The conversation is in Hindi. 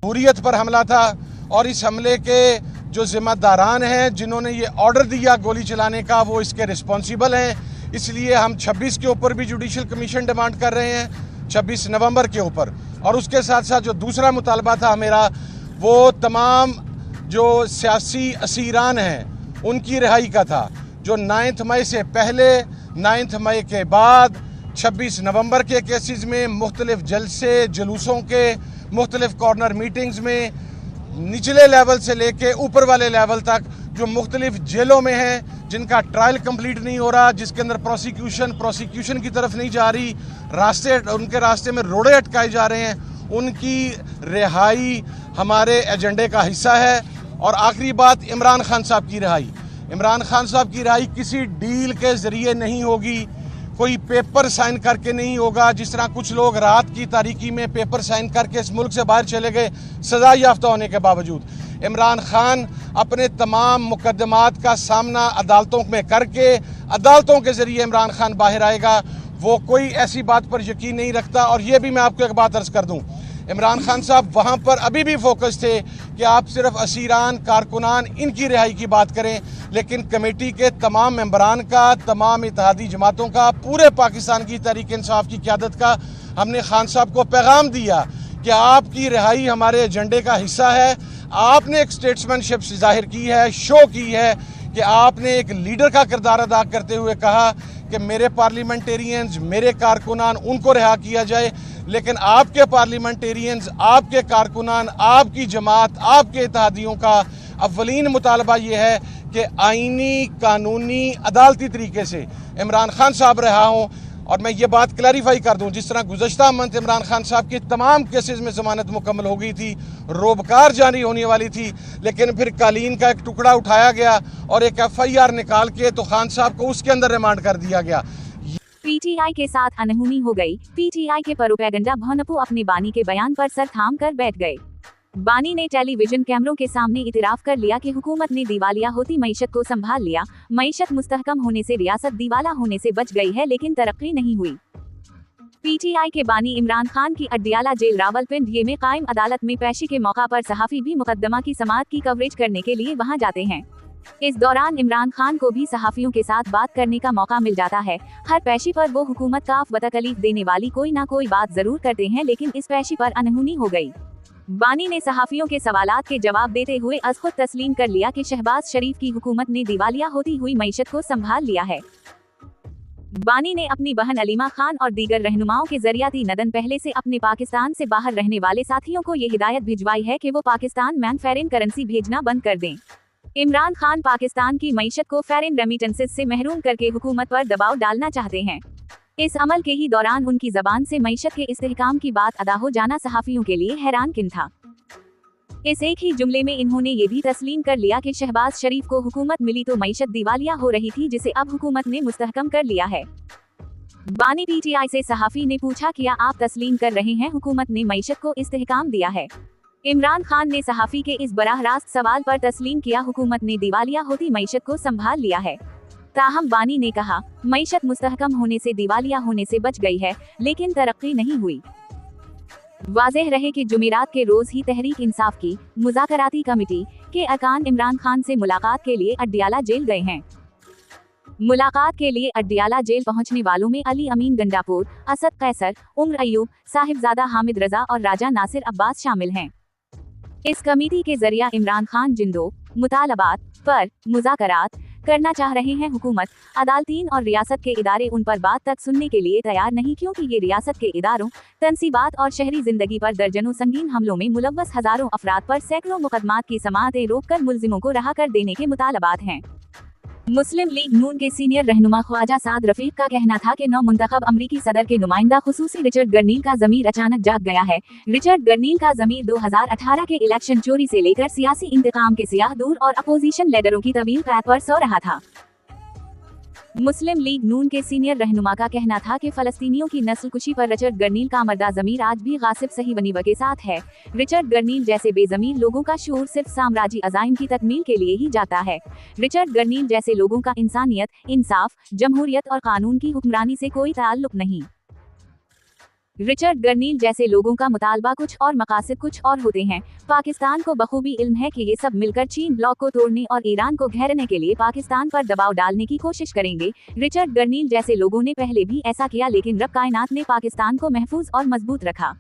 हुर्रियत पर हमला था और इस हमले के जो जिम्मेदारान हैं, जिन्होंने ये ऑर्डर दिया गोली चलाने का, वो इसके रिस्पॉन्सिबल हैं। इसलिए हम 26 के ऊपर भी जुडिशल कमीशन डिमांड कर रहे हैं, 26 नवंबर के ऊपर। और उसके साथ साथ जो दूसरा मुतालबा था मेरा, वो तमाम जो सियासी असीरान हैं उनकी रिहाई का था, जो 9 मई से पहले, 9 मई के बाद, 26 नवंबर के केसेस में, मुख्तलिफ जलसे जुलूसों के, मुख्तलिफ कॉर्नर मीटिंग्स में, निचले लेवल से लेके ऊपर वाले लेवल तक, जो मुख्तलिफ जेलों में हैं, जिनका ट्रायल कंप्लीट नहीं हो रहा, जिसके अंदर प्रोसिक्यूशन की तरफ नहीं जा रही, उनके रास्ते में रोड़े अटकाए जा रहे हैं, उनकी रिहाई हमारे एजेंडे का हिस्सा है। और आखिरी बात, इमरान खान साहब की रिहाई। इमरान खान साहब की रिहाई किसी डील के ज़रिए नहीं होगी, कोई पेपर साइन करके नहीं होगा। जिस तरह कुछ लोग रात की तारीकी में पेपर साइन करके इस मुल्क से बाहर चले गए सज़ा याफ्ता होने के बावजूद। इमरान खान अपने तमाम मुकदमात का सामना अदालतों में करके, अदालतों के ज़रिए इमरान खान बाहर आएगा। वो कोई ऐसी बात पर यकीन नहीं रखता। और ये भी मैं आपको एक बात अर्ज़ कर दूँ, इमरान खान साहब वहाँ पर अभी भी फोकस थे कि आप सिर्फ असीरान, कारकुनान, इनकी रिहाई की बात करें, लेकिन कमेटी के तमाम मेंबरान का, तमाम इत्तेहादी जमातों का, पूरे पाकिस्तान की तहरीक इंसाफ की क़यादत का हमने खान साहब को पैगाम दिया कि आपकी रिहाई हमारे एजेंडे का हिस्सा है। आपने एक स्टेट्समैनशिप जाहिर की है, शो की है कि आपने एक लीडर का किरदार अदा करते हुए कहा कि मेरे पार्लियामेंटेरियंस, मेरे कारकुनान, उनको रिहा किया जाए। लेकिन आपके पार्लियामेंटेरियंस, आपके कारकुनान, आपकी जमात, आपके इत्तेहादियों का अव्वलीन मुतालबा ये है कि आईनी, कानूनी, अदालती तरीके से इमरान खान साहब रहा हों। और मैं ये बात क्लैरिफाई कर दूं, जिस तरह गुज़श्ता मंथ इमरान खान साहब की तमाम केसेस में ज़मानत मुकम्मल हो गई थी, रोबकार जारी होने वाली थी, लेकिन फिर कालीन का एक टुकड़ा उठाया गया और एक FIR निकाल के तो खान साहब को उसके अंदर रिमांड कर दिया गया। PTI के साथ अनहोनी हो गई। PTI के प्रोपेगेंडा भनपू अपने बानी के बयान पर सर थाम कर बैठ गए। बानी ने टेलीविजन कैमरों के सामने इतराफ कर लिया कि हुकूमत ने दिवालिया होती मईशत को संभाल लिया। मईशत मुस्तहकम होने से रियासत दिवाला होने से बच गई है, लेकिन तरक्की नहीं हुई। PTI के बानी इमरान खान की अड्डियाला जेल रावलपिंडी में कायम अदालत में पेशी के मौका पर सहाफी भी मुकदमा की समाअत की कवरेज करने के लिए वहां जाते हैं। इस दौरान इमरान खान को भी सहाफियों के साथ बात करने का मौका मिल जाता है। हर पेशी पर वो हुकूमत का तकलीफ देने वाली कोई ना कोई बात जरूर करते हैं, लेकिन इस पेशी पर अनहोनी हो गई। बानी ने सहाफियों के सवालात के जवाब देते हुए खुद तस्लीम कर लिया कि शहबाज शरीफ की हुकूमत ने दिवालिया होती हुई मईशत को संभाल लिया है। बानी ने अपनी बहन अलीमा खान और दीगर रहनुमाओं के जरियाती नदन पहले से अपने पाकिस्तान से बाहर रहने वाले साथियों को ये हिदायत भिजवाई है कि वो पाकिस्तान में फॉरेन करेंसी भेजना बंद कर दें। इमरान खान पाकिस्तान की मईशत को फॉरेन रेमिटेंसेस से महरूम करके हुकूमत पर दबाव डालना चाहते हैं। इस अमल के ही दौरान उनकी जबान से मईशत के इस्तेहकाम की बात अदा हो जाना सहाफियों के लिए हैरान किन था। इस एक ही जुमले में इन्होंने ये भी तस्लीम कर लिया कि शहबाज शरीफ को हुकूमत मिली तो मईशत दिवालिया हो रही थी, जिसे अब हुकूमत ने मुस्तहकम कर लिया है। बानी PTI से सहाफी ने पूछा, क्या आप तस्लीम कर रहे हैं हुकूमत ने मईशत को इस्तेहकाम दिया है? इमरान खान ने सहाफी के इस बराह रास्त सवाल पर तस्लीम किया, हुकूमत ने दिवालिया होती मईशत को संभाल लिया है। ताहम बानी ने कहा, मईशत मुस्तहकम होने से दिवालिया होने से बच गई है, लेकिन तरक्की नहीं हुई। वाज़ेह रहे कि जुमेरात के रोज ही तहरीक इंसाफ की मुज़ाकराती कमेटी के अरकान इमरान खान से मुलाकात के लिए अड्डियाला जेल गए हैं। मुलाकात के लिए अड्डियाला जेल पहुंचने वालों में अली अमीन गंडापुर, असद कैसर, उम्र अयूब, साहिबजादा हामिद रजा और राजा नासिर अब्बास शामिल हैं। इस कमेटी के जरिया इमरान खान जिन मुतालबात पर मुज़ाकरात करना चाह रहे हैं, हुकूमत, अदालतीन और रियासत के इदारे उन पर बात तक सुनने के लिए तैयार नहीं, क्योंकि ये रियासत के इदारों, तनसीबात और शहरी जिंदगी पर दर्जनों संगीन हमलों में मुलव्वस हजारों अफराद पर सैकड़ों मुकदमात की समाअतें रोककर मुल्जिमों को रहा कर देने के मुतालबात हैं। मुस्लिम लीग नून के सीनियर रहनुमा ख्वाजा साद रफीक का कहना था कि नौ मुंतखब अमरीकी सदर के नुमाइंदा खुसूसी रिचर्ड गर्नील का ज़मीर अचानक जाग गया है। रिचर्ड गर्नील का ज़मीर 2018 के इलेक्शन चोरी से लेकर सियासी इंतकाम के सियाह दूर और अपोजिशन लीडरों की तवील क़ैद पर सो रहा था। मुस्लिम लीग नून के सीनियर रहनुमा का कहना था कि फलस्तीनियों की नस्लकुशी पर रिचर्ड गर्नील का मर्दा ज़मीर आज भी गासिब सही बनीवा के साथ है। रिचर्ड गर्नील जैसे बेज़मीर लोगों का शऊर सिर्फ साम्राज्यी अज़ाइम की तकमील के लिए ही जाता है। रिचर्ड गर्नील जैसे लोगों का इंसानियत, इंसाफ, जमहूरियत और कानून की हुक्मरानी से कोई ताल्लुक नहीं। रिचर्ड गर्नील जैसे लोगों का मुतालबा कुछ और मकासद कुछ और होते हैं। पाकिस्तान को बखूबी इल्म है कि ये सब मिलकर चीन ब्लॉक को तोड़ने और ईरान को घेरने के लिए पाकिस्तान पर दबाव डालने की कोशिश करेंगे। रिचर्ड गर्नील जैसे लोगों ने पहले भी ऐसा किया, लेकिन रब कायनात ने पाकिस्तान को महफूज और मजबूत रखा।